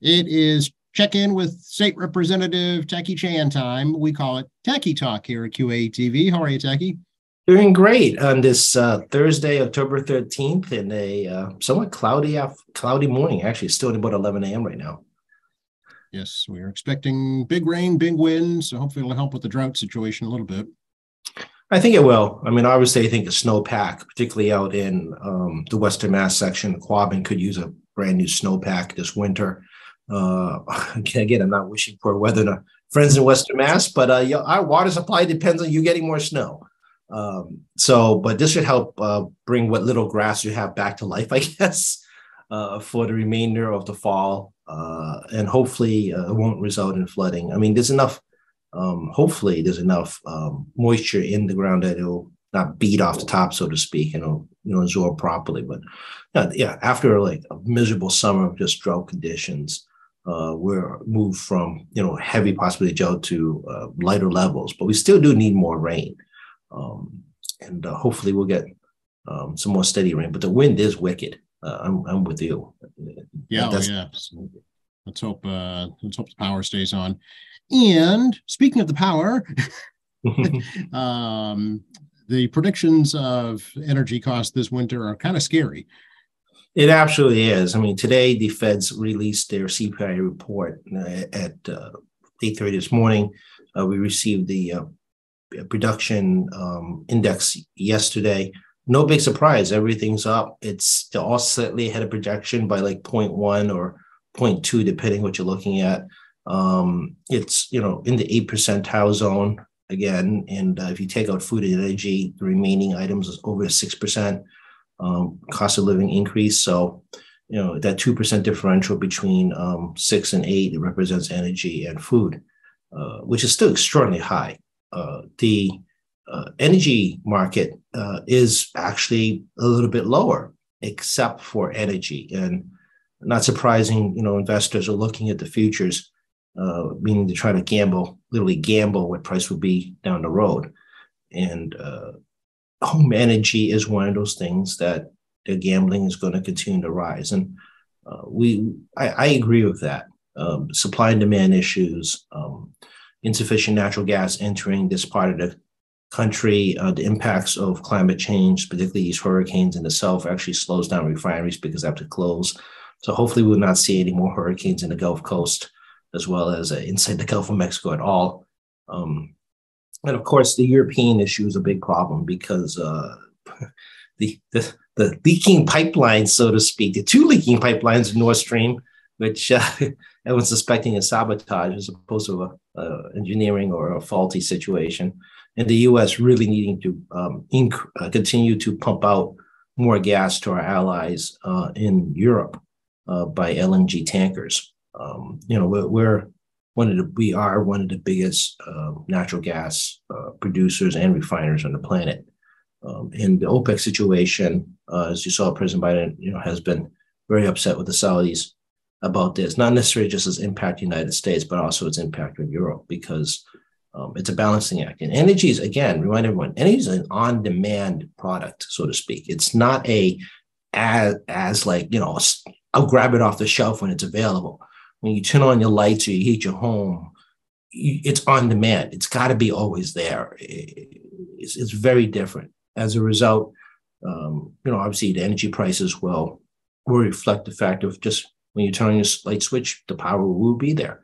It is check in with State Representative Tacky Chan time. We call it Tacky Talk here at QA TV. How are you, Tacky? Doing great on this Thursday, October 13th, in a somewhat cloudy morning. Actually, it's still at about 11 a.m. right now. Yes, we are expecting big rain, big wind, so hopefully it'll help with the drought situation a little bit. I think it will. I mean, obviously, I think a snowpack, particularly out in the Western Mass section, Quabbin could use a brand new snowpack this winter. Again, I'm not wishing poor weather to friends in Western Mass, but our water supply depends on you getting more snow. But this should help bring what little grass you have back to life, I guess, for the remainder of the fall. And hopefully it won't result in flooding. I mean, there's enough, hopefully there's enough moisture in the ground that it'll not beat off the top, so to speak, and it'll absorb properly. But after like a miserable summer of just drought conditions, we're moved from, heavy possibly drought to lighter levels, but we still do need more rain. And hopefully we'll get some more steady rain, but the wind is wicked. I'm with you. Yeah, So let's hope the power stays on. And speaking of the power, the predictions of energy costs this winter are kind of scary. It absolutely is. I mean, today the Feds released their CPI report at 8:30 this morning. We received the production index yesterday. No big surprise. Everything's up. It's all slightly ahead of projection by like 0.1 or 0.2, depending what you're looking at. It's, in the 8 percentile zone again. And if you take out food and energy, the remaining items is over 6% cost of living increase. So, that 2% differential between 6 and 8, it represents energy and food, which is still extraordinarily high. The energy market is actually a little bit lower, except for energy. And not surprising, investors are looking at the futures, meaning to try to literally gamble what price will be down the road. And home energy is one of those things that the gambling is going to continue to rise. And I agree with that. Supply and demand issues, insufficient natural gas entering this part of the country, the impacts of climate change, particularly these hurricanes in the south, actually slows down refineries because they have to close. So hopefully we'll not see any more hurricanes in the Gulf Coast, as well as inside the Gulf of Mexico at all. And of course, the European issue is a big problem because the leaking pipelines, so to speak, the two leaking pipelines in Nord Stream, which everyone's suspecting is sabotage as opposed to engineering or a faulty situation, and the U.S. really needing to continue to pump out more gas to our allies in Europe by LNG tankers. We are one of the biggest natural gas producers and refiners on the planet. And the OPEC situation, as you saw, President Biden, has been very upset with the Saudis about this, not necessarily just its impact in the United States, but also its impact on Europe, because it's a balancing act. And energy is, again, remind everyone, energy is an on-demand product, so to speak. It's not as like, I'll grab it off the shelf when it's available. When you turn on your lights or you heat your home, it's on demand. It's got to be always there. It's very different. As a result, obviously the energy prices will reflect the fact of just when you turn on your light switch, the power will be there.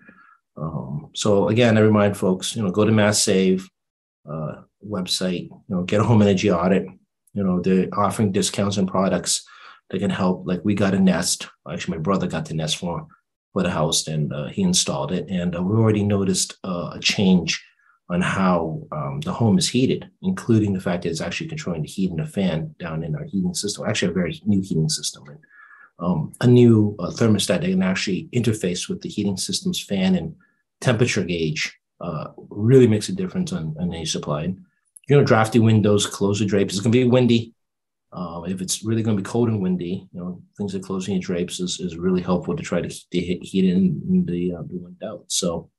So again, I remind folks, go to Mass Save website, get a home energy audit. They're offering discounts and products that can help. Like we got a Nest. Actually, my brother got the Nest for the house, and he installed it. And we already noticed a change on how the home is heated, including the fact that it's actually controlling the heat and the fan down in our heating system. Actually, a very new heating system. And a new thermostat that can actually interface with the heating system's fan and temperature gauge really makes a difference on energy supply. Drafty windows, close the drapes. It's going to be windy. If it's really going to be cold and windy, things like closing your drapes is really helpful to try to heat in the wind out. So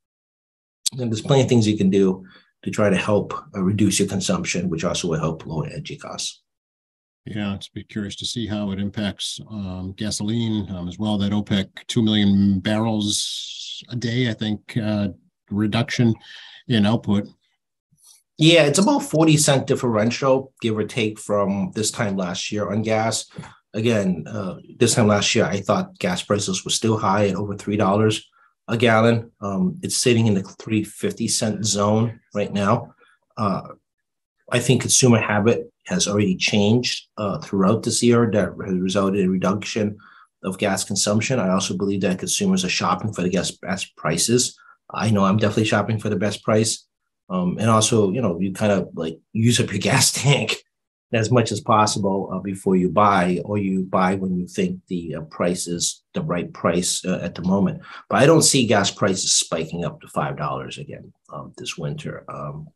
there's plenty of things you can do to try to help reduce your consumption, which also will help lower energy costs. Yeah, it's be curious to see how it impacts gasoline as well. That OPEC 2 million barrels a day, I think, reduction in output. Yeah, it's about 40 cent differential, give or take, from this time last year on gas. Again, this time last year, I thought gas prices were still high at over $3 a gallon. It's sitting in the 3.50 cent zone right now. I think consumer habit has already changed throughout this year. That has resulted in a reduction of gas consumption. I also believe that consumers are shopping for the best prices. I know I'm definitely shopping for the best price. And also, you kind of like use up your gas tank as much as possible before you buy, or you buy when you think the price is the right price at the moment. But I don't see gas prices spiking up to $5 again this winter.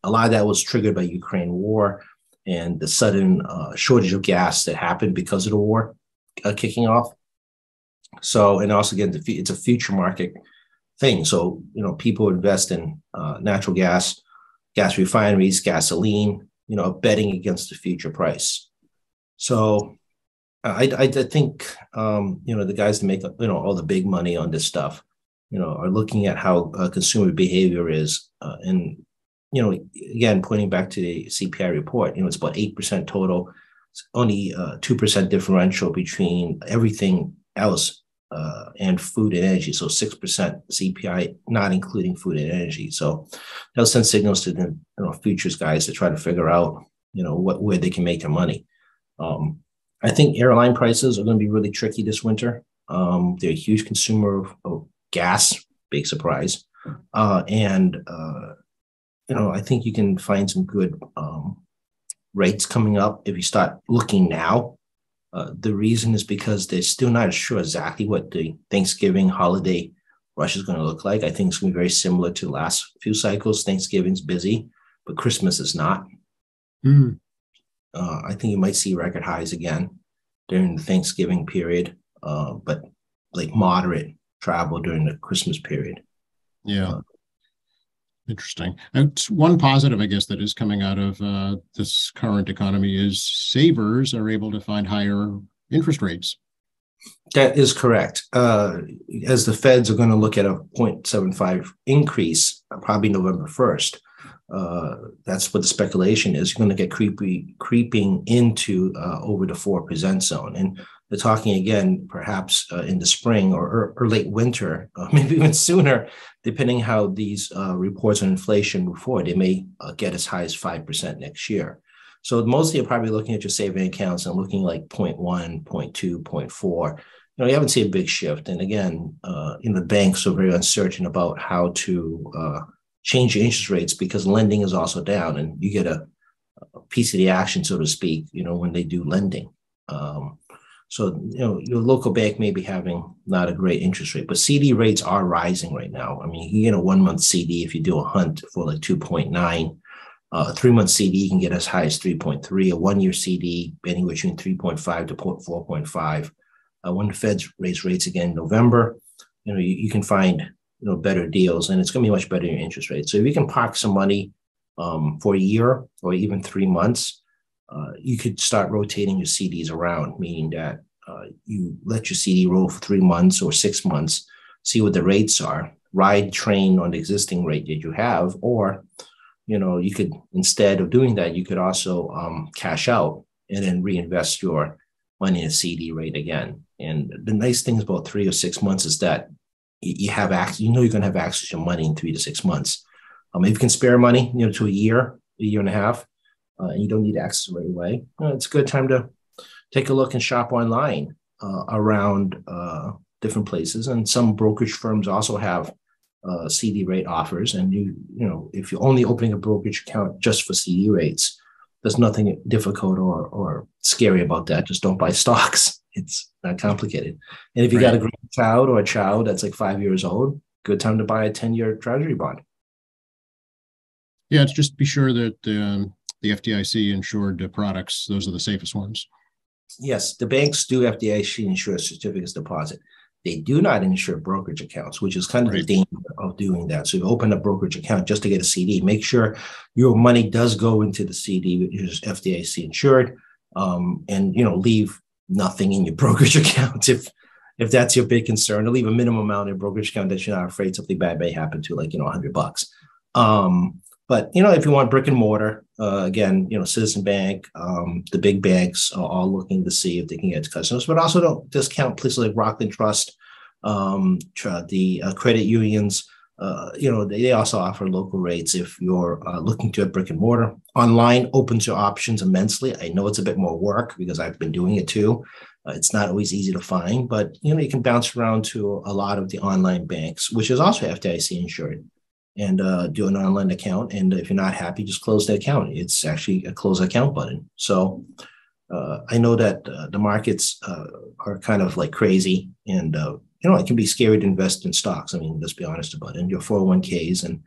A lot of that was triggered by Ukraine war and the sudden shortage of gas that happened because of the war kicking off. So, and also again, it's a future market thing. So, people invest in natural gas refineries, gasoline, betting against the future price. So I think, the guys that make, all the big money on this stuff, are looking at how consumer behavior is. And, again, pointing back to the CPI report, it's about 8% total. It's only 2% differential between everything else and food and energy. So 6% CPI, not including food and energy. So they'll send signals to the futures guys to try to figure out, where they can make their money. I think airline prices are going to be really tricky this winter. They're a huge consumer of gas, big surprise. And I think you can find some good rates coming up if you start looking now. The reason is because they're still not sure exactly what the Thanksgiving holiday rush is going to look like. I think it's going to be very similar to the last few cycles. Thanksgiving's busy, but Christmas is not. I think you might see record highs again during the Thanksgiving period, but like moderate travel during the Christmas period. Yeah. Interesting. And one positive, I guess, that is coming out of this current economy is savers are able to find higher interest rates. That is correct. As the Feds are going to look at a 0.75 increase, probably November 1st, that's what the speculation is. You're going to get creeping into over the 4% zone. And they're talking again, perhaps in the spring or late winter, maybe even sooner, depending how these reports on inflation move forward. They may get as high as 5% next year. So mostly you're probably looking at your saving accounts and looking like 0.1, 0.2, 0.4. You haven't seen a big shift. And again, the banks are very uncertain about how to change your interest rates because lending is also down, and you get a piece of the action, so to speak, when they do lending. So, your local bank may be having not a great interest rate, but CD rates are rising right now. I mean, you can get a 1-month CD if you do a hunt for like 2.9. A 3-month CD you can get as high as 3.3. A 1-year CD anywhere between 3.5 to 4.5. When the Feds raise rates again in November, you can find better deals, and it's going to be much better in your interest rate. So if you can park some money for a year or even 3 months, you could start rotating your CDs around, meaning that you let your CD roll for 3 months or 6 months, see what the rates are, ride train on the existing rate that you have, or you could, instead of doing that, you could also cash out and then reinvest your money in a CD rate again. And the nice thing about 3 or 6 months is that you have access. You're going to have access to your money in 3 to 6 months. If you can spare money, to a year and a half, and you don't need access right away, it's a good time to take a look and shop online around different places. And some brokerage firms also have CD rate offers. And if you're only opening a brokerage account just for CD rates, there's nothing difficult or scary about that. Just don't buy stocks. It's not complicated. And if you got a grandchild or a child that's like 5 years old, good time to buy a 10-year treasury bond. Yeah, it's just be sure that the FDIC insured products, those are the safest ones. Yes, the banks do FDIC insure certificates deposit. They do not insure brokerage accounts, which is kind of the danger of doing that. So you open a brokerage account just to get a CD. Make sure your money does go into the CD, which is FDIC insured. and leave nothing in your brokerage account if that's your big concern, or leave a minimum amount in your brokerage account that you're not afraid something bad may happen to, like $100. But if you want brick and mortar, again, Citizen Bank, the big banks are all looking to see if they can get to customers, but also don't discount places like Rockland Trust, the credit unions. They also offer local rates if you're looking to a brick and mortar. Online opens your options immensely. I know it's a bit more work because I've been doing it too. It's not always easy to find, but you can bounce around to a lot of the online banks, which is also FDIC insured, and do an online account. And if you're not happy, just close the account. It's actually a close account button. So I know that the markets are kind of like crazy, and it can be scary to invest in stocks. I mean, let's be honest about it. And your 401ks and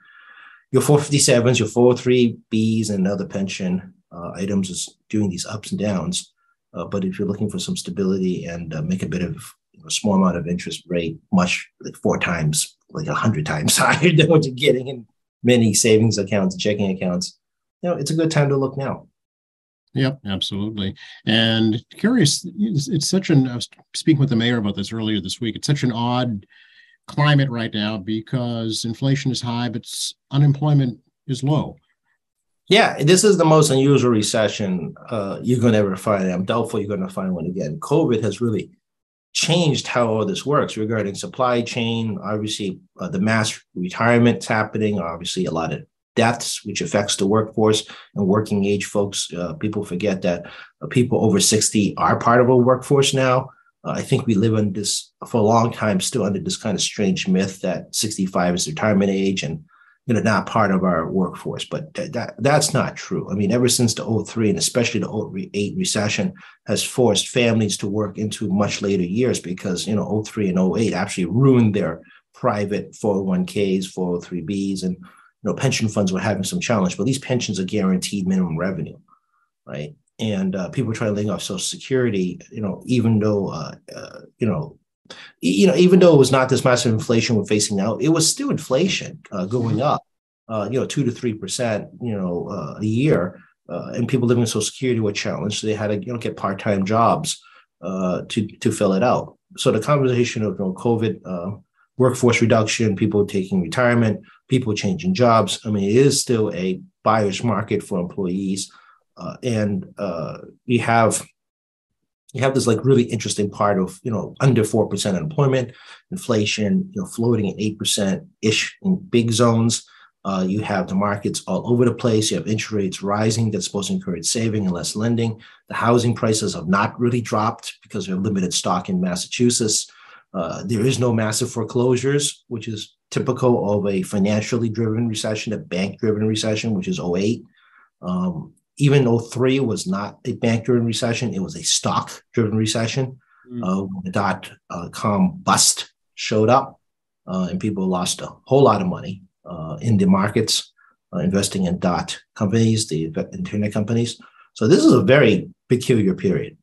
your 457s, your 403bs, and other pension items is doing these ups and downs. But if you're looking for some stability and make a bit of a small amount of interest rate, much like 4 times, like 100 times higher than what you're getting in many savings accounts, checking accounts, it's a good time to look now. Yep, absolutely. And curious, it's such I was speaking with the mayor about this earlier this week. It's such an odd climate right now because inflation is high, but unemployment is low. Yeah, this is the most unusual recession you're going to ever find. I'm doubtful you're going to find one again. COVID has really changed how all this works regarding supply chain. Obviously, the mass retirements happening, obviously a lot of deaths, which affects the workforce and working age folks. People forget that people over 60 are part of a workforce now. I think we live in this for a long time, still under this kind of strange myth that 65 is the retirement age and not part of our workforce. But that's not true. I mean, ever since the 03 and especially the 08 recession has forced families to work into much later years because, 03 and 08 actually ruined their private 401ks, 403bs, and pension funds were having some challenge, but these pensions are guaranteed minimum revenue, right? And people try to lay off Social Security, even though, even though it was not this massive inflation we're facing now, it was still inflation going up, 2 to 3%, a year, and people living on Social Security were challenged. So they had to, get part-time jobs to fill it out. So the conversation of COVID, workforce reduction, people taking retirement, people changing jobs. I mean, it is still a buyer's market for employees, and you have this like really interesting part of under 4% unemployment, inflation, floating at 8% ish in big zones. You have the markets all over the place. You have interest rates rising that's supposed to encourage saving and less lending. The housing prices have not really dropped because we have limited stock in Massachusetts. There is no massive foreclosures, which is typical of a financially driven recession, a bank-driven recession, which is 08. Even 03 was not a bank-driven recession. It was a stock-driven recession. When the dot-com bust showed up and people lost a whole lot of money in the markets, investing in dot companies, the internet companies. So this is a very peculiar period.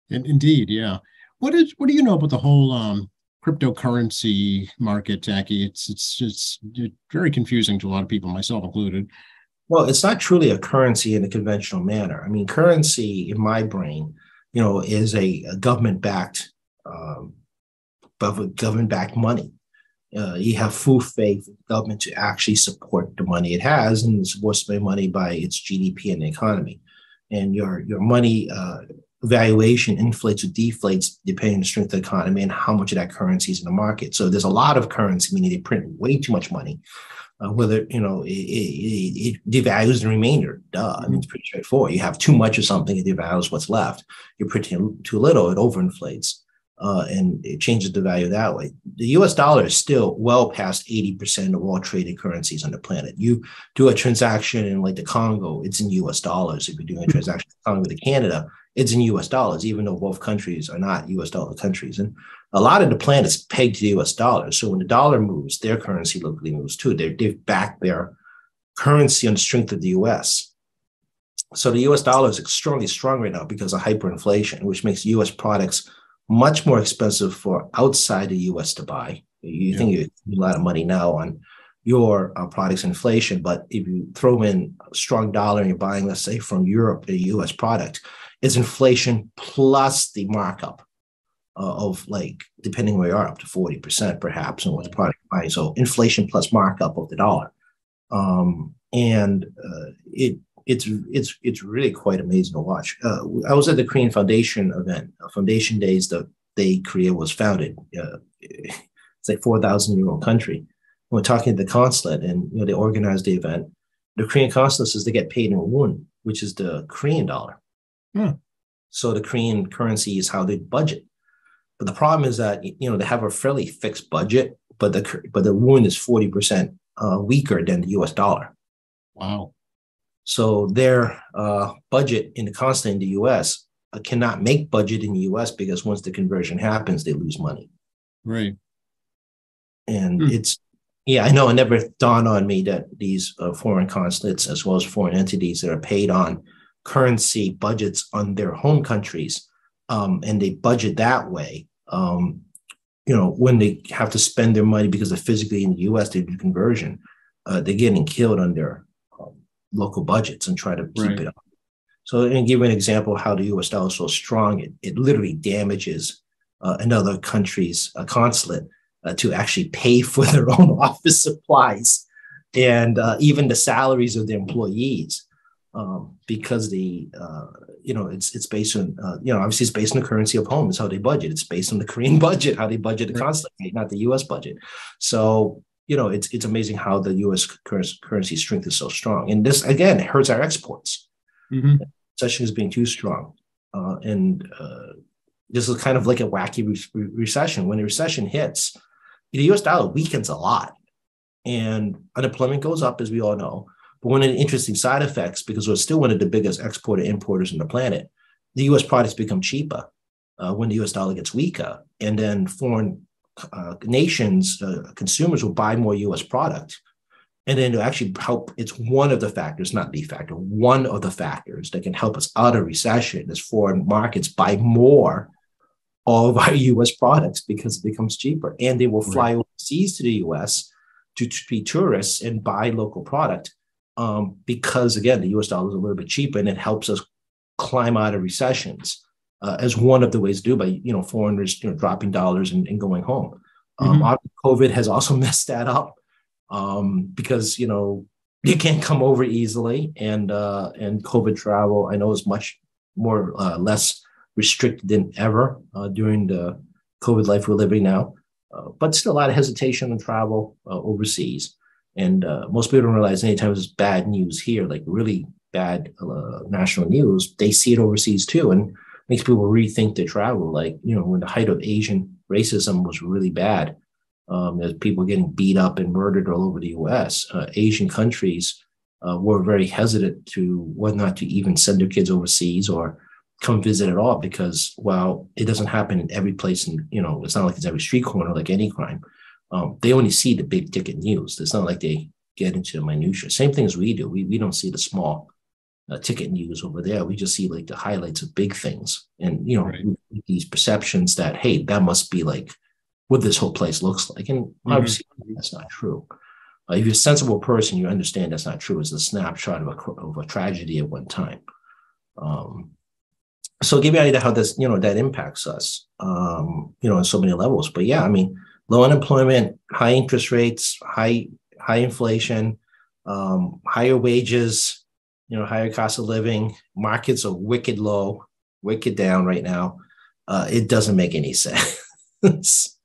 Indeed, yeah. What do you know about the whole cryptocurrency market, Taki? It's very confusing to a lot of people, myself included. Well, it's not truly a currency in a conventional manner. I mean, currency in my brain, is a government-backed money. You have full faith in government to actually support the money it has, and it supports the money by its GDP and the economy. And your money valuation inflates or deflates depending on the strength of the economy and how much of that currency is in the market. So there's a lot of currency, meaning they print way too much money. Whether it devalues the remainder. Duh. I mean, it's pretty straightforward. You have too much of something, it devalues what's left. You're printing too little, it overinflates, and it changes the value that way. The U.S. dollar is still well past 80% of all traded currencies on the planet. You do a transaction in like the Congo, it's in U.S. dollars. If you're doing a transaction in Congo to Canada, it's in U.S. dollars, even though both countries are not U.S. dollar countries. And a lot of the planet is pegged to the U.S. dollar. So when the dollar moves, their currency locally moves too. They've backed their currency on the strength of the U.S. So the U.S. dollar is extremely strong right now because of hyperinflation, which makes U.S. products much more expensive for outside the U.S. to buy. You think you have a lot of money now on your product's inflation. But if you throw in a strong dollar and you're buying, let's say, from Europe, a U.S. product, it's inflation plus the markup of, like, depending where you are, up to 40% perhaps on what the product is buying. So inflation plus markup of the dollar. It's really quite amazing to watch. I was at the Korean Foundation event, Foundation Days. Day Korea was founded. It's like 4,000-year-old country. We're talking to the consulate, and they organized the event. The Korean consulate says they get paid in won, which is the Korean dollar. Hmm. So the Korean currency is how they budget. But the problem is that they have a fairly fixed budget, but the won is 40% weaker than the U.S. dollar. Wow. So their budget in the consulate in the U.S. Cannot make budget in the U.S. because once the conversion happens, they lose money. Right. And I know it never dawned on me that these foreign consulates, as well as foreign entities that are paid on currency budgets on their home countries, and they budget that way, when they have to spend their money because they're physically in the U.S., they do conversion, they're getting killed on their local budgets and try to keep it up. So, and give you an example of how the U.S. dollar is so strong, it literally damages another country's consulate to actually pay for their own office supplies and even the salaries of their employees, because it's based on obviously it's based on the currency of home. It's how they budget. It's based on the Korean budget, how they budget the consulate, not the U.S. budget. So it's amazing how the U.S. currency strength is so strong, and this again hurts our exports. Mm-hmm. Recession is being too strong, and this is kind of like a wacky recession. When a recession hits, the U.S. dollar weakens a lot, and unemployment goes up, as we all know. But one of the interesting side effects, because we're still one of the biggest exporter importers on the planet, the U.S. products become cheaper when the U.S. dollar gets weaker, and then foreign nations, consumers will buy more U.S. product. And then to actually help, it's one of the factors, not the factor, one of the factors that can help us out of recession is foreign markets buy more of our U.S. products because it becomes cheaper. And they will fly overseas to the U.S. to be tourists and buy local product because, again, the U.S. dollar is a little bit cheaper, and it helps us climb out of recessions as one of the ways to do by, foreigners dropping dollars and going home. COVID has also messed that up. Because you can't come over easily, and COVID travel I know is much more less restricted than ever during the COVID life we're living now, but still a lot of hesitation on travel overseas, and most people don't realize anytime there's bad news here, like really bad national news, they see it overseas too, and makes people rethink their travel. Like when the height of Asian racism was really bad. There's people getting beat up and murdered all over the U.S. Asian countries were very hesitant to whether or not to even send their kids overseas or come visit at all, because, well, it doesn't happen in every place. And, it's not like it's every street corner like any crime. They only see the big ticket news. It's not like they get into the minutia. Same thing as we do. We don't see the small ticket news over there. We just see like the highlights of big things. And, these perceptions that, hey, that must be like what this whole place looks like. And obviously that's not true. If you're a sensible person, you understand that's not true. It's a snapshot of a tragedy at one time. So give you an idea how this, that impacts us, on so many levels. But yeah, low unemployment, high interest rates, high inflation, higher wages, higher cost of living. Markets are wicked low, wicked down right now. It doesn't make any sense.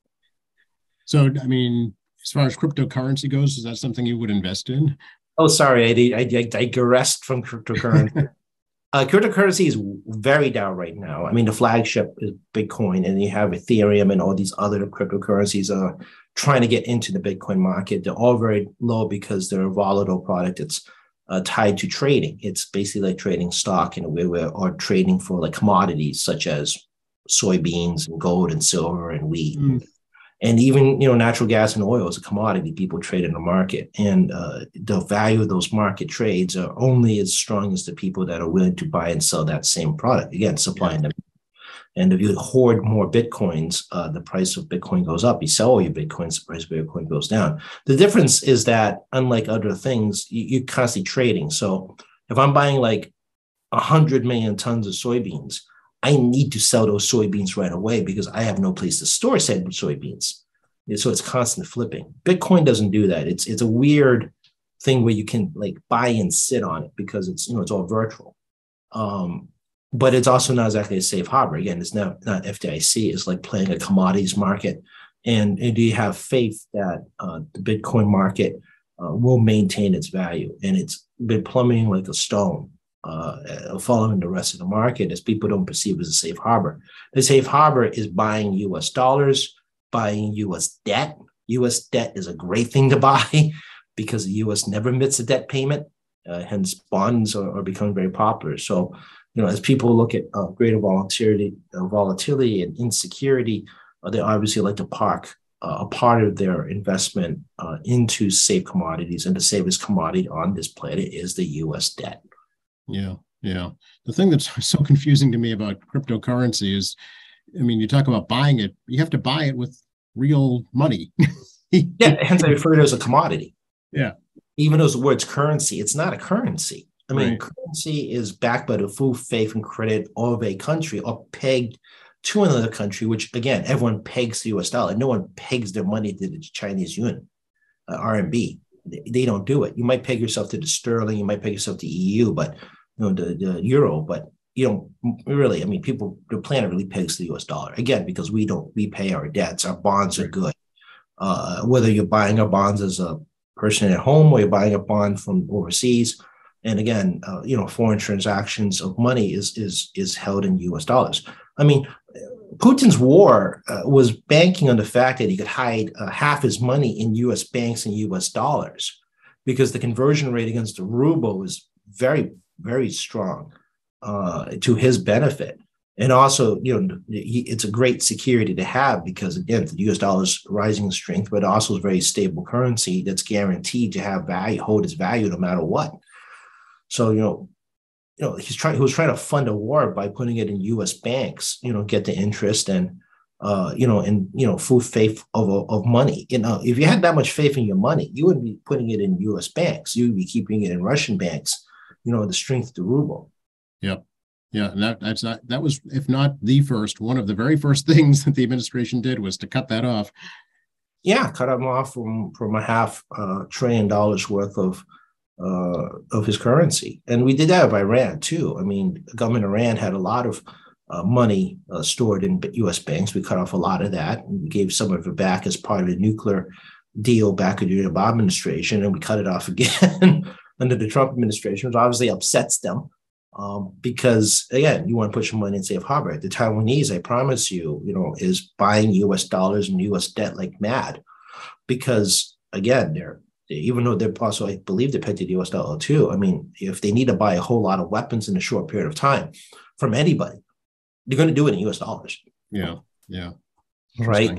So, as far as cryptocurrency goes, is that something you would invest in? Oh, sorry, I digressed from cryptocurrency. Cryptocurrency is very down right now. The flagship is Bitcoin, and you have Ethereum and all these other cryptocurrencies are trying to get into the Bitcoin market. They're all very low because they're a volatile product. It's tied to trading. It's basically like trading stock in a way or trading for like commodities such as soybeans and gold and silver and wheat. And even, natural gas and oil is a commodity people trade in the market. And the value of those market trades are only as strong as the people that are willing to buy and sell that same product. Again, supply and demand. And if you hoard more Bitcoins, the price of Bitcoin goes up. You sell all your Bitcoins, the price of Bitcoin goes down. The difference is that, unlike other things, you're constantly trading. So if I'm buying like 100 million tons of soybeans, I need to sell those soybeans right away because I have no place to store said soybeans. So it's constant flipping. Bitcoin doesn't do that. It's a weird thing where you can like buy and sit on it because it's all virtual. But it's also not exactly a safe harbor. Again, it's not FDIC. It's like playing a commodities market. And do you have faith that the Bitcoin market will maintain its value? And it's been plummeting like a stone, following the rest of the market, as people don't perceive as a safe harbor. The safe harbor is buying US dollars, buying US debt. US debt is a great thing to buy because the US never admits a debt payment. Hence, bonds are becoming very popular. So, as people look at greater volatility and insecurity, they obviously like to park a part of their investment into safe commodities. And the safest commodity on this planet is the U.S. debt. Yeah, yeah. The thing that's so confusing to me about cryptocurrency is, you talk about buying it, you have to buy it with real money. Yeah, hence I refer to it as a commodity. Yeah. Even though the word's currency, it's not a currency. Right. Currency is backed by the full faith and credit of a country or pegged to another country, which, again, everyone pegs the US dollar. No one pegs their money to the Chinese yuan, RMB. They don't do it. You might peg yourself to the sterling, you might peg yourself to EU, but the euro, but really, the planet really pegs the US dollar. Again, because we pay our debts, our bonds are good. Whether you're buying our bonds as a person at home or you're buying a bond from overseas. And again, foreign transactions of money is held in U.S. dollars. Putin's war was banking on the fact that he could hide half his money in U.S. banks and U.S. dollars because the conversion rate against the ruble is very, very strong to his benefit. And also, it's a great security to have because, again, the U.S. dollar is rising in strength, but also is a very stable currency that's guaranteed to have value, hold its value no matter what. So, he was trying to fund a war by putting it in U.S. banks, get the interest and, full faith of money. If you had that much faith in your money, you wouldn't be putting it in U.S. banks. You would be keeping it in Russian banks, the strength of the ruble. Yep. Yeah, and that was, if not the first, one of the very first things that the administration did was to cut that off. Yeah, cut them off from $500 billion worth of his currency. And we did that with Iran too. The government of Iran had a lot of money stored in U.S. banks. We cut off a lot of that. And we gave some of it back as part of a nuclear deal back in the Obama administration, and we cut it off again under the Trump administration, which obviously upsets them. Because again, you want to put your money in safe harbor. The Taiwanese, I promise you, is buying U.S. dollars and U.S. debt like mad, because again, even though they're also, I believe, they're pegged to the U.S. dollar too. If they need to buy a whole lot of weapons in a short period of time from anybody, they're going to do it in U.S. dollars. Yeah, yeah, right.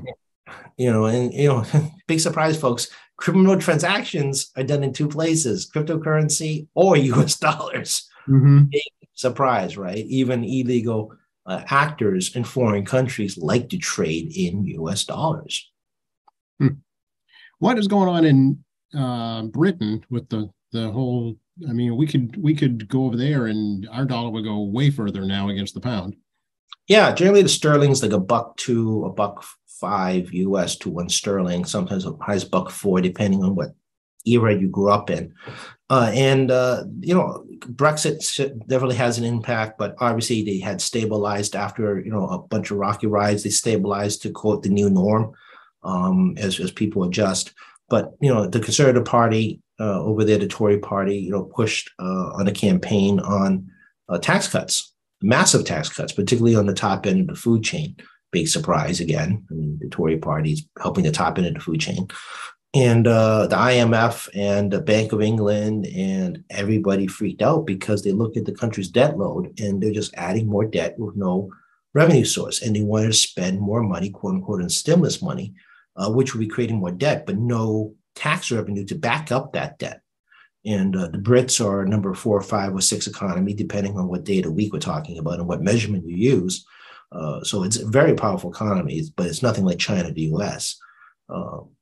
Big surprise, folks. Criminal transactions are done in two places: cryptocurrency or U.S. dollars. Mm-hmm. Big surprise, right? Even illegal actors in foreign countries like to trade in U.S. dollars. What is going on in Britain with the whole? We could go over there, and our dollar would go way further now against the pound. Yeah, generally the sterling's like $1.02, $1.05 US to one sterling. Sometimes as high as $1.04, depending on what era you grew up in. Brexit definitely has an impact, but obviously they had stabilized after, a bunch of rocky rides. They stabilized to quote the new norm as people adjust. But, the Conservative Party over there, the Tory Party, pushed on a campaign on tax cuts, massive tax cuts, particularly on the top end of the food chain. Big surprise again. The Tory Party is helping the top end of the food chain. And the IMF and the Bank of England and everybody freaked out because they looked at the country's debt load and they're just adding more debt with no revenue source. And they wanted to spend more money, quote unquote, in stimulus money, which would be creating more debt, but no tax revenue to back up that debt. And the Brits are number 4 or 5 or 6 economy, depending on what day of the week we're talking about and what measurement you use. So it's a very powerful economy, but it's nothing like China, the U.S.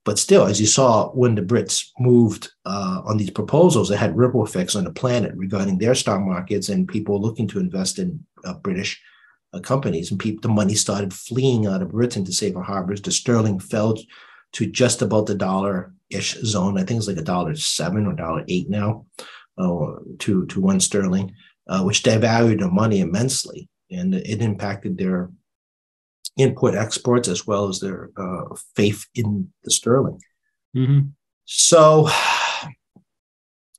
But still, as you saw, when the Brits moved on these proposals, it had ripple effects on the planet regarding their stock markets and people looking to invest in British companies. And the money started fleeing out of Britain to safer harbors. The sterling fell to just about the dollar-ish zone. I think it's like $1.07 or $1.08 now to one sterling, which devalued the money immensely. And it impacted their import exports as well as their faith in the sterling. Mm-hmm. So,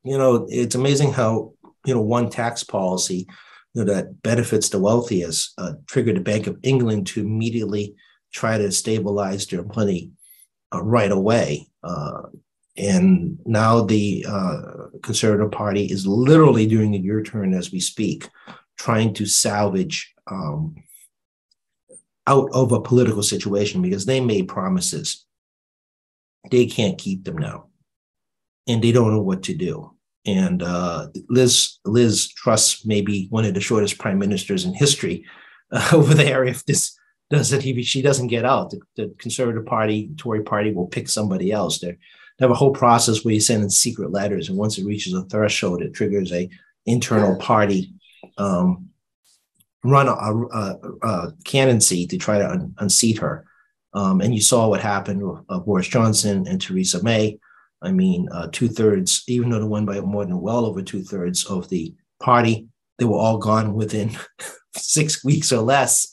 it's amazing how, one tax policy, that benefits the wealthiest triggered the Bank of England to immediately try to stabilize their money right away. And now the Conservative Party is literally doing a U-turn as we speak, trying to salvage out of a political situation because they made promises. They can't keep them now. And they don't know what to do. And Liz Truss may be one of the shortest prime ministers in history over there. If this doesn't, she doesn't get out, the Conservative Party, Tory Party will pick somebody else. They have a whole process where you send in secret letters. And once it reaches a threshold, it triggers a internal party run a candidacy to try to unseat her. And you saw what happened with Boris Johnson and Theresa May. I mean, 2/3, even though they won by more than well over 2/3 of the party, they were all gone within 6 weeks or less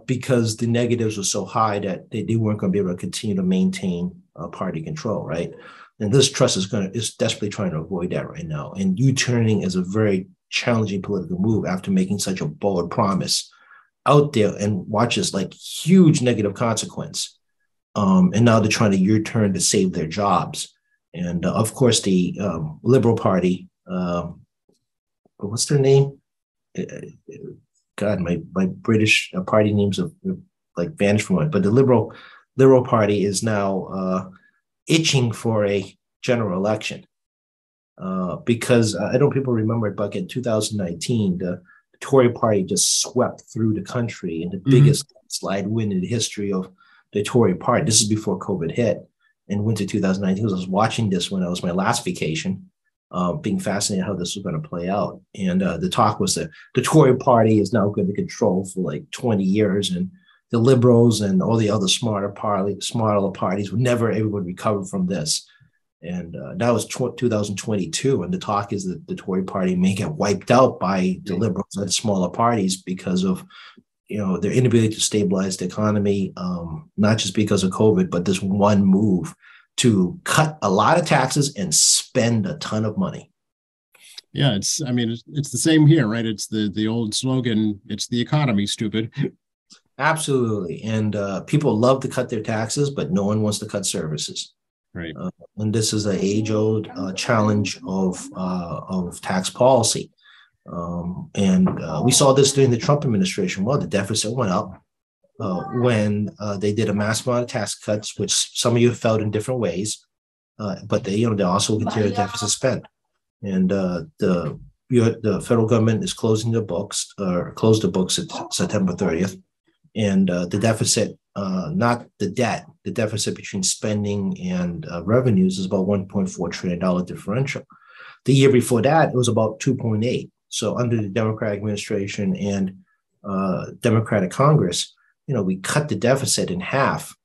because the negatives were so high that they weren't going to be able to continue to maintain party control, right? And Liz Truss is desperately trying to avoid that right now. And U-turning is a very challenging political move after making such a bold promise out there and watches like huge negative consequence. And now they're trying to U-turn to save their jobs. And of course, the Liberal Party, what's their name? God, my British party names have like vanished from it. But the Liberal Party is now itching for a general election because I don't know if people remember it, but in 2019, the Tory Party just swept through the country in the biggest slide win in the history of the Tory Party. This is before COVID hit in winter 2019. I was watching this when I was my last vacation, being fascinated how this was going to play out. And the talk was that the Tory Party is now going to control for like 20 years, and the Liberals and all the other smaller parties would never ever would recover from this. And that was 2022, and the talk is that the Tory Party may get wiped out by the Liberals and smaller parties because of their inability to stabilize the economy, not just because of COVID, but this one move to cut a lot of taxes and spend a ton of money. Yeah, it's the same here, right? It's the old slogan, it's the economy, stupid. Absolutely. And people love to cut their taxes, but no one wants to cut services. Right. And this is an age-old challenge of tax policy. And we saw this during the Trump administration. Well, the deficit went up when they did a massive amount of tax cuts, which some of you felt in different ways, but they also continued deficit spend. And the federal government is closed the books at September 30th. And the deficit, not the debt, the deficit between spending and revenues is about $1.4 trillion differential. The year before that, it was about 2.8. So under the Democratic administration and Democratic Congress, we cut the deficit in half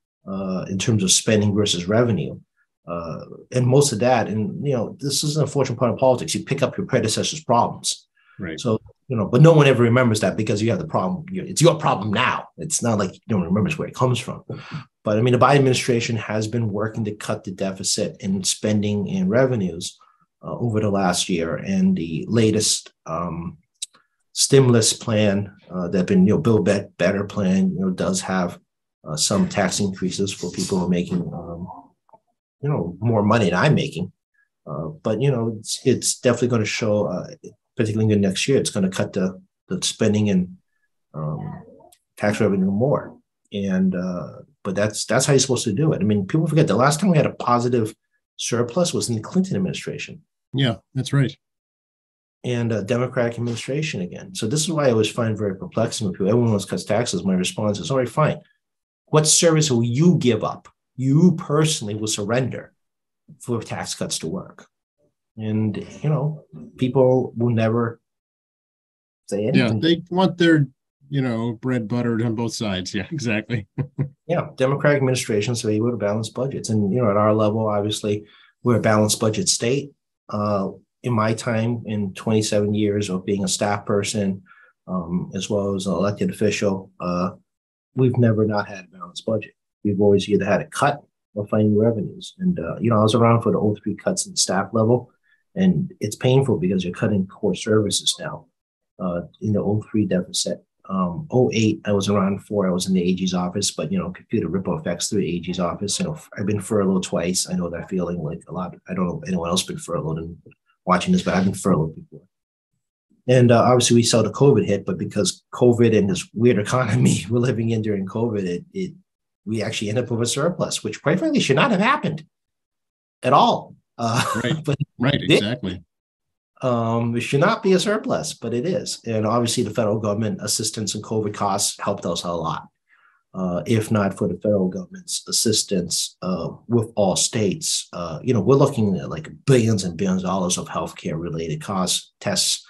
in terms of spending versus revenue. And most of that, and this is an unfortunate part of politics. You pick up your predecessor's problems. Right. So, but no one ever remembers that because you have the problem. It's your problem now. It's not like no one remembers where it comes from. But the Biden administration has been working to cut the deficit in spending and revenues over the last year. And the latest stimulus plan that been, Build Better plan, does have some tax increases for people who are making, more money than I'm making. But, it's definitely going to show, particularly in the next year, it's going to cut the spending and tax revenue more. And but that's how you're supposed to do it. People forget the last time we had a positive surplus was in the Clinton administration. Yeah, that's right. and a Democratic administration again. So this is why I always find very perplexing when people, everyone wants to cut taxes. My response is, all right, fine. What service will you give up? You personally will surrender for tax cuts to work. And, people will never say anything. Yeah, they want their, bread buttered on both sides. Yeah, exactly. Yeah, Democratic administrations are able to balance budgets. And, at our level, obviously, we're a balanced budget state. In my time, in 27 years of being a staff person, as well as an elected official, we've never not had a balanced budget. We've always either had a cut or finding revenues. And, I was around for the 03 cuts at the staff level, and it's painful because you're cutting core services now. In the 03 deficit, 08, I was around for, I was in the AG's office, but, computer ripple effects through the AG's office. I've been furloughed twice. I know that feeling like a lot. I don't know if anyone else been furloughed and watching this, but I've been furloughed before. And obviously we saw the COVID hit, but because COVID and this weird economy we're living in during COVID, we actually ended up with a surplus, which quite frankly should not have happened at all. Right, but right, exactly. It should not be a surplus, but it is. And obviously the federal government assistance and COVID costs helped us a lot. If not for the federal government's assistance with all states, we're looking at like billions and billions of dollars of healthcare related costs, test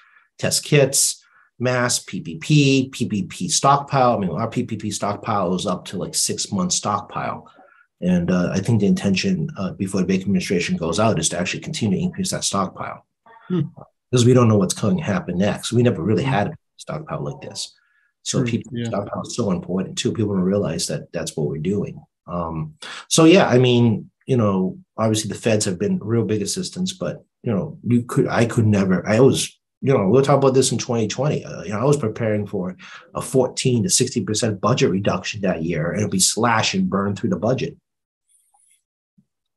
kits, masks, PPP stockpile. I mean, our PPP stockpile was up to like 6 months stockpile. And I think the intention before the Biden administration goes out is to actually continue to increase that stockpile. Because we don't know what's going to happen next. We never really had a stockpile like this. So stockpile is so important too. People don't realize that that's what we're doing. Obviously the feds have been real big assistance, but I could never, we'll talk about this in 2020. I was preparing for a 14 to 60% budget reduction that year, and it'll be slash and burn through the budget.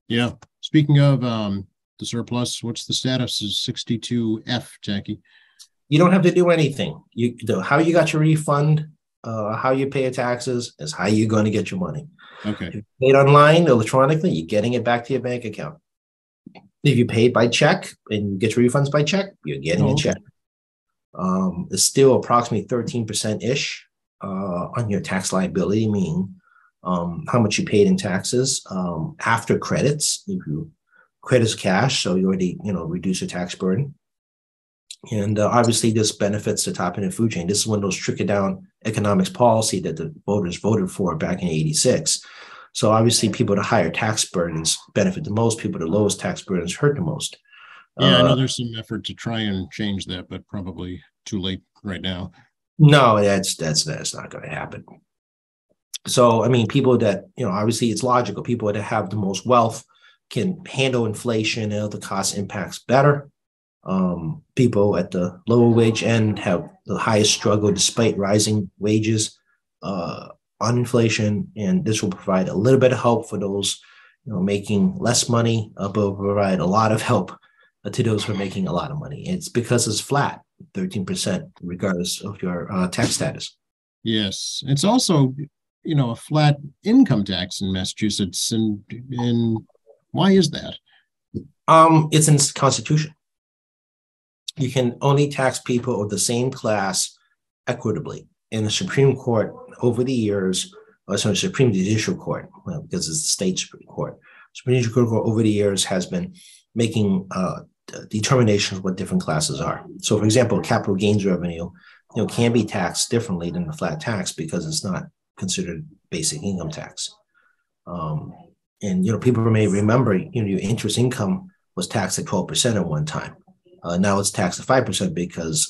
Yeah. Speaking of the surplus, what's the status of 62F, Jackie? You don't have to do anything. How you got your refund, how you pay your taxes is how you're going to get your money. Okay. If you paid online, electronically, you're getting it back to your bank account. If you paid by check and you get your refunds by check, you're getting a check. It's still approximately 13%-ish on your tax liability, meaning how much you paid in taxes after credits. If you credits cash, so you already reduce your tax burden. And obviously this benefits the top end of the food chain. This is one of those trickle-down economics policy that the voters voted for back in '86. So obviously people with higher tax burdens benefit the most. People with the lowest tax burdens hurt the most. Yeah, I know there's some effort to try and change that, but probably too late right now. No, that's not going to happen. So, I mean, people that, obviously it's logical. People that have the most wealth can handle inflation and other cost impacts better. People at the lower wage end have the highest struggle despite rising wages on inflation, and this will provide a little bit of help for those making less money, but will provide a lot of help to those who are making a lot of money. It's because it's flat, 13%, regardless of your tax status. Yes, it's also a flat income tax in Massachusetts, and why is that? It's in the Constitution. You can only tax people of the same class equitably. In the Supreme Court over the years, Supreme Judicial Court, because it's the state Supreme Court. Supreme Judicial Court over the years has been making determinations of what different classes are. So, for example, capital gains revenue, can be taxed differently than the flat tax because it's not considered basic income tax. And people may remember, your interest income was taxed at 12% at one time. Now it's taxed at 5% because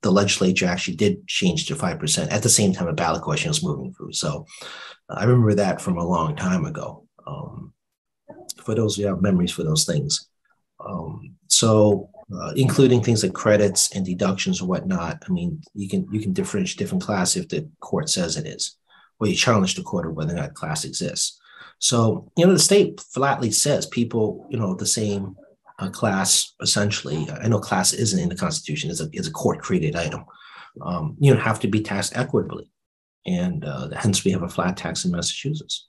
the legislature actually did change to 5% at the same time a ballot question was moving through. So I remember that from a long time ago. For those who have memories for those things. Including things like credits and deductions or whatnot. I mean, you can differentiate different class if the court says it is, or you challenge the court of whether or not class exists. So, the state flatly says people, the same class, essentially. I know class isn't in the Constitution; it's a court-created item. Have to be taxed equitably, and hence we have a flat tax in Massachusetts.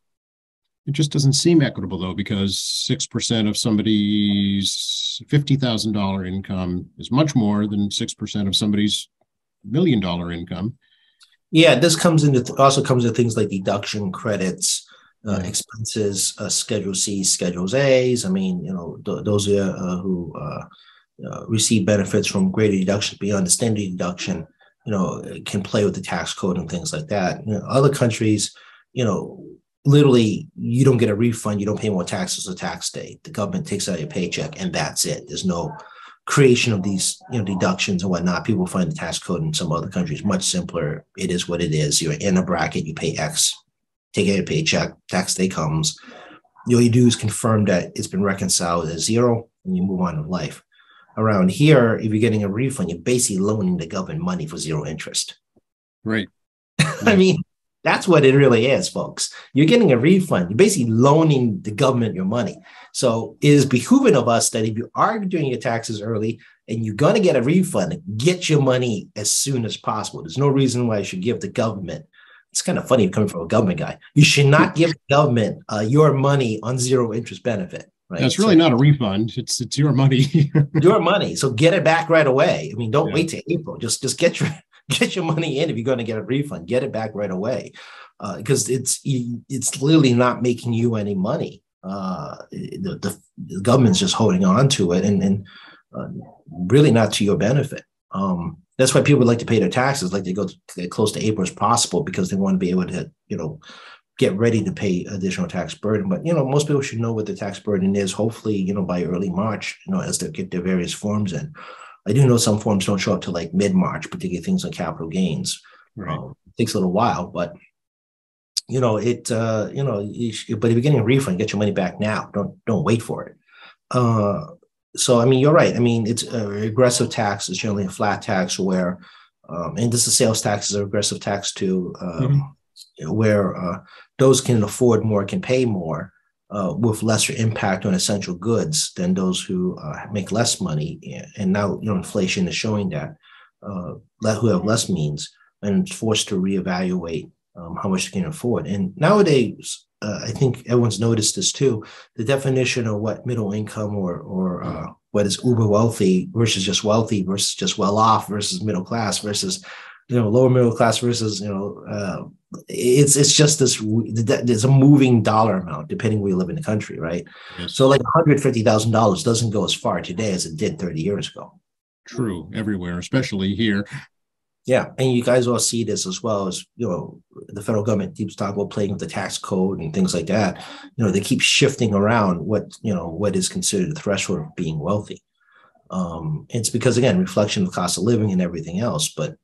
It just doesn't seem equitable, though, because 6% of somebody's $50,000 income is much more than 6% of somebody's $1 million income. Yeah, this comes into also comes into things like deduction credits, Yeah. expenses, Schedule C, Schedules A's. I mean, those are who receive benefits from greater deductions beyond the standard deduction, can play with the tax code and things like that. Other countries, literally, you don't get a refund, you don't pay more taxes on tax day. The government takes out your paycheck, and that's it. There's no creation of these deductions and whatnot. People find the tax code in some other countries much simpler. It is what it is. You're in a bracket, you pay X, take out your paycheck, tax day comes. All you do is confirm that it's been reconciled as zero, and you move on in life. Around here, if you're getting a refund, you're basically loaning the government money for zero interest. Right. I mean, that's what it really is, folks. You're getting a refund. You're basically loaning the government your money. So it is behooving of us that if you are doing your taxes early and you're going to get a refund, get your money as soon as possible. There's no reason why you should give the government. It's kind of funny coming from a government guy. You should not give the government your money on zero interest benefit. Right? That's really not a refund. It's your money. Your money. So get it back right away. I mean, don't wait till April. Just get your money in if you're going to get a refund. Get it back right away, because it's literally not making you any money. The government's just holding on to it, and really not to your benefit. That's why people like to pay their taxes, like they go to close to April as possible, because they want to be able to, get ready to pay additional tax burden. But, most people should know what the tax burden is, hopefully, by early March, as they get their various forms in. I do know some forms don't show up till like mid-March, particularly things on capital gains. Right. It takes a little while, but, but if you're getting a refund, get your money back now. Don't wait for it. So, I mean, you're right. I mean, it's a regressive tax is generally a flat tax where, and this is sales tax is a regressive tax too, where those can afford more, can pay more with lesser impact on essential goods than those who make less money. And now, inflation is showing that who have less means and forced to reevaluate how much they can afford. And nowadays, I think everyone's noticed this too. The definition of what middle income or what is uber wealthy versus just well off versus middle class versus lower middle class versus it's just this. There's a moving dollar amount depending where you live in the country, right? Yes. So like $150,000 doesn't go as far today as it did 30 years ago. True, everywhere, especially here. Yeah, and you guys all see this as well as the federal government keeps talking about playing with the tax code and things like that. They keep shifting around what is considered the threshold of being wealthy. It's because, again, reflection of cost of living and everything else. But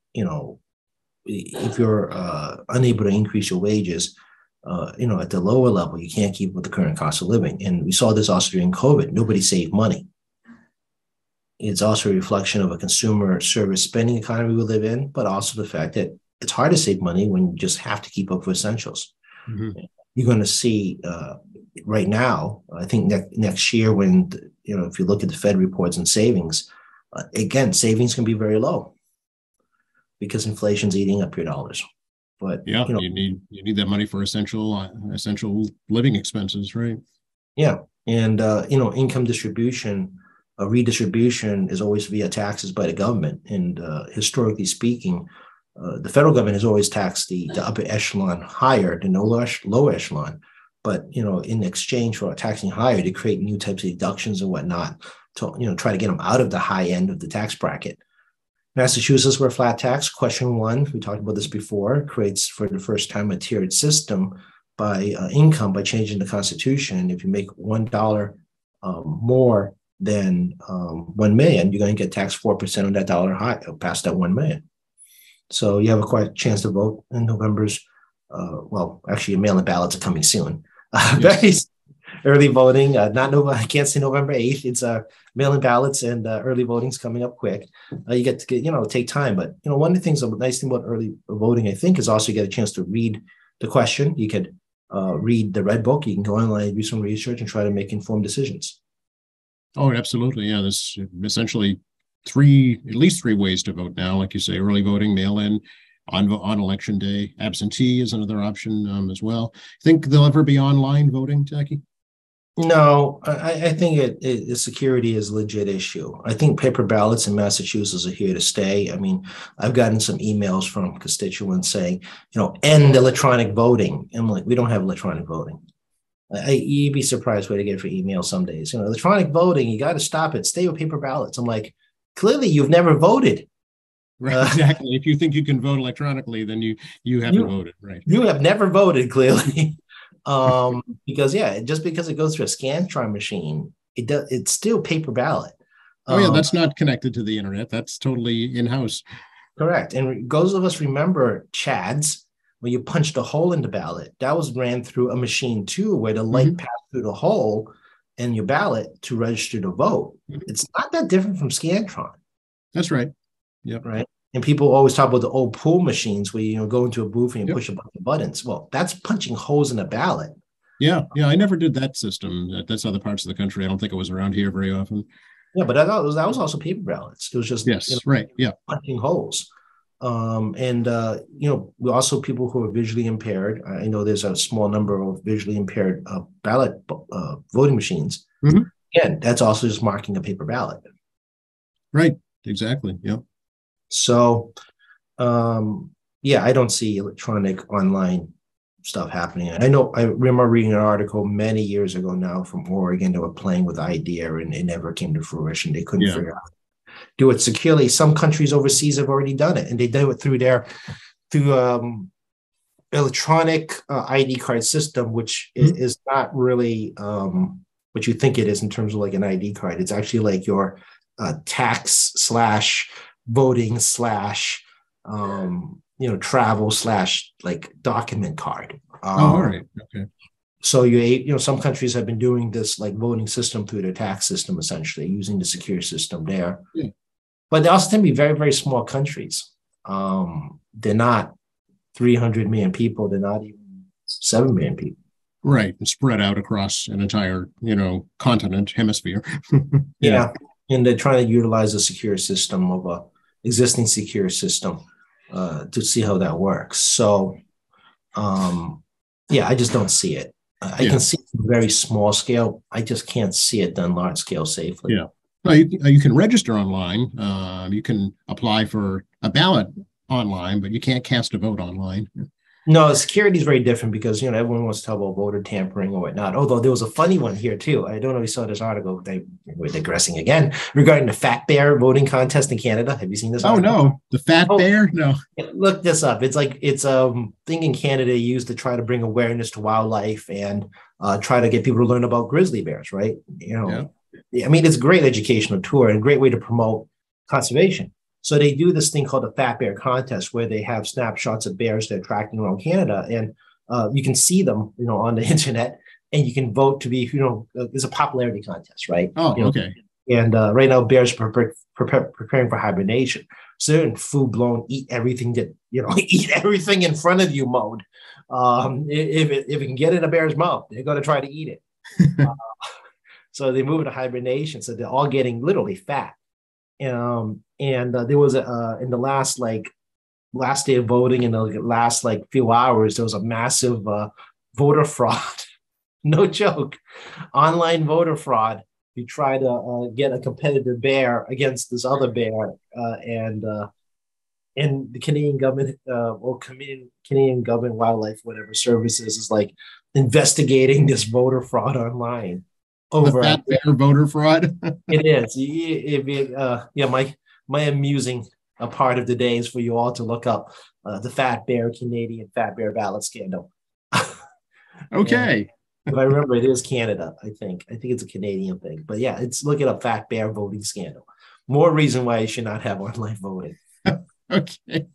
if you're unable to increase your wages, at the lower level, you can't keep with the current cost of living. And we saw this also during COVID. Nobody saved money. It's also a reflection of a consumer service spending economy we live in, but also the fact that it's hard to save money when you just have to keep up with essentials. Mm-hmm. You're going to see right now, I think next year when, if you look at the Fed reports and savings, again, savings can be very low because inflation's eating up your dollars. But yeah, you need that money for essential living expenses, right? Yeah. And, income distribution, redistribution is always via taxes by the government. And historically speaking, the federal government has always taxed the upper echelon higher than the low echelon. But, in exchange for taxing higher, to create new types of deductions and whatnot to, try to get them out of the high end of the tax bracket. Massachusetts, where flat tax, question one, we talked about this before, creates for the first time a tiered system by income by changing the Constitution. If you make $1 more than 1 million, you're going to get taxed 4% on that dollar high past that 1 million. So you have a quite chance to vote in November's. Actually, mail-in ballots are coming soon. Very early voting. I can't say November 8th. It's mail-in ballots and early voting's coming up quick. You get to take time, but one of the things, the nice thing about early voting, I think, is also you get a chance to read the question. You could read the red book. You can go online, do some research, and try to make informed decisions. Oh, absolutely. Yeah, there's essentially at least three ways to vote now. Like you say, early voting, mail-in, on election day. Absentee is another option as well. Think they'll ever be online voting, Jackie? No, I think security is a legit issue. I think paper ballots in Massachusetts are here to stay. I mean, I've gotten some emails from constituents saying, end electronic voting. I'm like, we don't have electronic voting. You'd be surprised what I get for emails some days. Electronic voting, you got to stop it. Stay with paper ballots. I'm like, clearly you've never voted. Right, exactly. If you think you can vote electronically, then you haven't voted, right? You have never voted, clearly. Because just because it goes through a Scantron machine, it's still paper ballot. That's not connected to the internet. That's totally in-house. Correct. And those of us remember Chads, when you punched a hole in the ballot, that was ran through a machine too, where the light passed through the hole in your ballot to register to vote. It's not that different from Scantron. That's right. Yep. Right. And people always talk about the old pool machines where you go into a booth and you push a bunch of buttons. Well, that's punching holes in a ballot. Yeah. I never did that system. That's other parts of the country. I don't think it was around here very often. Yeah, but that was also paper ballots. It was just right. Yeah, punching holes. We also people who are visually impaired. I know there's a small number of visually impaired ballot voting machines. Mm-hmm. Again, that's also just marking a paper ballot. Right. Exactly. Yeah. So, I don't see electronic online stuff happening. I remember reading an article many years ago now from Oregon. They were playing with the idea and it never came to fruition. They couldn't figure out do it securely. Some countries overseas have already done it, and they do it through electronic ID card system, which is not really what you think it is in terms of like an ID card. It's actually like your tax / voting / travel / like document card. All right. Okay. So some countries have been doing this like voting system through their tax system, essentially using the secure system there. Yeah. But they also tend to be very, very small countries. They're not 300 million people. They're not even 7 million people. Right. And spread out across an entire, continent, hemisphere. Yeah. And they're trying to utilize a secure system of a existing secure system to see how that works. So, I just don't see it. I can see it very small scale. I just can't see it done large scale safely. Yeah. Well, you can register online. You can apply for a ballot online, but you can't cast a vote online. No, security is very different because, everyone wants to talk about voter tampering or whatnot. Although there was a funny one here too. I don't know if you saw this article. We're digressing again regarding the Fat Bear voting contest in Canada. Have you seen this article? Oh, no. The Fat Bear? No. Look this up. It's like, it's a thing in Canada used to try to bring awareness to wildlife and try to get people to learn about grizzly bears, right? I mean, it's a great educational tour and a great way to promote conservation. So they do this thing called the Fat Bear Contest, where they have snapshots of bears they're tracking around Canada, and you can see them, on the internet, and you can vote to be, there's a popularity contest, right? Oh, okay. And right now, bears are preparing for hibernation, so they're in full-blown eat everything that eat everything in front of you mode. If it can get in a bear's mouth, they're going to try to eat it. So they move into hibernation, so they're all getting literally fat. There was in the last day of voting, in the last few hours, there was a massive voter fraud. No joke, online voter fraud. You try to get a competitive bear against this other bear, and the Canadian government Canadian government wildlife whatever services is investigating this voter fraud online. Over the Fat Bear voter fraud. It is. My amusing part of the day is for you all to look up the Canadian Fat Bear ballot scandal. Okay. If I remember, it is Canada. I think it's a Canadian thing. But yeah, look it up. Fat Bear voting scandal. More reason why you should not have online voting. Okay.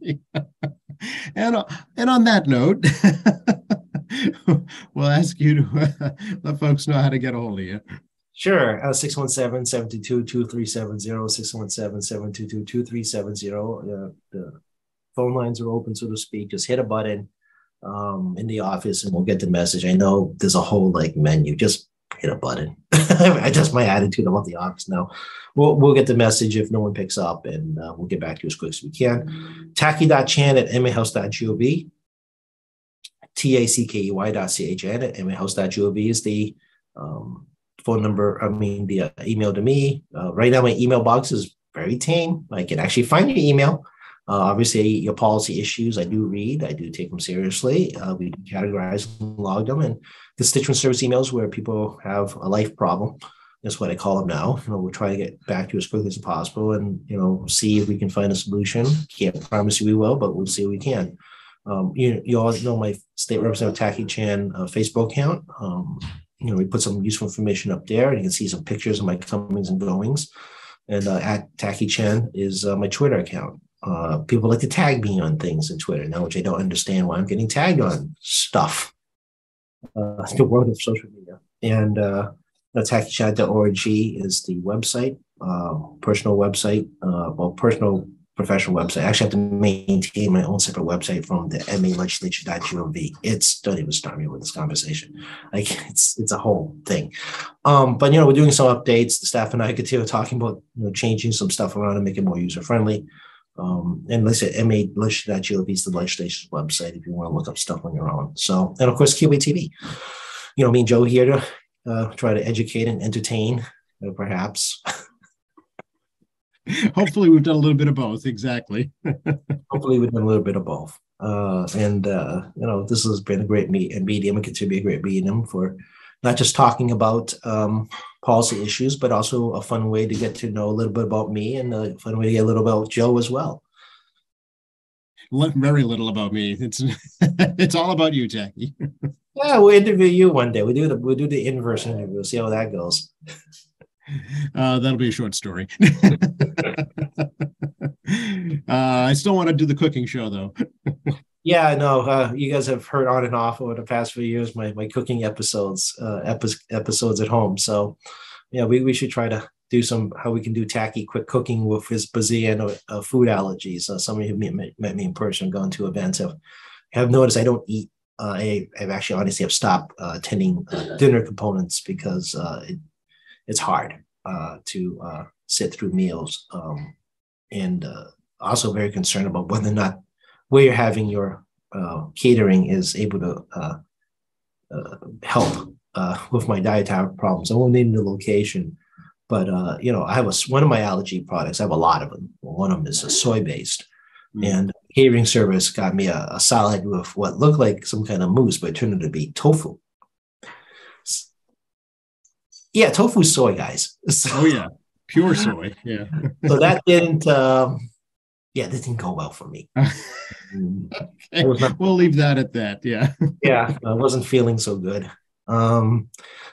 And on that note. We'll ask you to let folks know how to get a hold of you. Sure. 617-722-2370, 617-722-2370. The phone lines are open, so to speak. Just hit a button in the office and we'll get the message. I know there's a whole menu. Just hit a button. Just my attitude about the office now. We'll get the message if no one picks up, and we'll get back to you as quick as we can. Tackey.chan@mahouse.gov. tackey.chan at mahouse.gov is the phone number. The email to me. Right now, my email box is very tame. I can actually find your email. Obviously, your policy issues, I do read. I do take them seriously. We categorize and log them. And constituent service emails where people have a life problem. That's what I call them now. We'll try to get back to you as quickly as possible and, see if we can find a solution. Can't promise you we will, but we'll see if we can. You all know my state representative Tacky Chan Facebook account. We put some useful information up there, and you can see some pictures of my comings and goings. And at Tacky Chan is my Twitter account. People like to tag me on things in Twitter now, which I don't understand why I'm getting tagged on stuff. The world of social media. And tackychan.org is the website, personal website, personal professional website. I actually have to maintain my own separate website from the MAlegislature.gov. Don't even start me with this conversation. It's a whole thing. But we're doing some updates. The staff and I continue talking about changing some stuff around and make it more user friendly. And like I said, MAlegislature.gov is the legislature's website if you want to look up stuff on your own. So, and of course, QA TV. Me and Joe here to try to educate and entertain, perhaps. Hopefully we've done a little bit of both. Exactly. Hopefully we've done a little bit of both. This has been a great medium. It continues to be a great medium for not just talking about policy issues, but also a fun way to get to know a little bit about me and a fun way to get a little about Joe as well. Very little about me. It's all about you, Tacky. Yeah, we'll interview you one day. We'll do the inverse interview. We'll see how that goes. That'll be a short story. I still want to do the cooking show, though. Yeah, no, you guys have heard on and off over the past few years my cooking episodes at home. So, yeah, we should try to do how we can do tacky quick cooking with his Brazilian food allergies. Some of you who met me in person, gone to events have noticed I don't eat. I've actually honestly have stopped attending dinner components because it's hard to sit through meals, and also very concerned about whether or not where you're having your catering is able to help with my dietary problems. I won't name the location, but I have one of my allergy products. I have a lot of them. One of them is soy-based, and catering service got me a salad with what looked like some kind of mousse, but it turned out to be tofu. Yeah, tofu soy, guys. So, oh yeah, pure soy. Yeah. So that didn't. That didn't go well for me. Okay. We'll leave that at that. Yeah. Yeah, I wasn't feeling so good.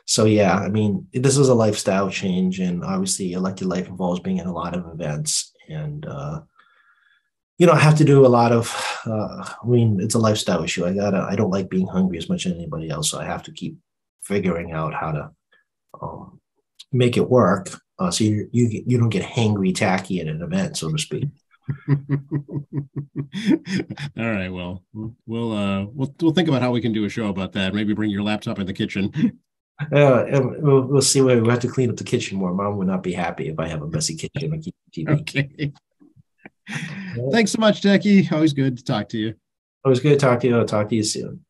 So yeah, this is a lifestyle change, and obviously, elected life involves being in a lot of events, and I have to do a lot of. It's a lifestyle issue. I don't like being hungry as much as anybody else, so I have to keep figuring out how to make it work, so you don't get hangry tacky at an event, so to speak. All right, well, we'll think about how we can do a show about that. Maybe bring your laptop in the kitchen. We'll see. We'll have to clean up the kitchen more. Mom would not be happy if I have a messy kitchen and keep TV. Okay. Thanks so much, Tacky. Always good to talk to you. Always good to talk to you. I'll talk to you soon.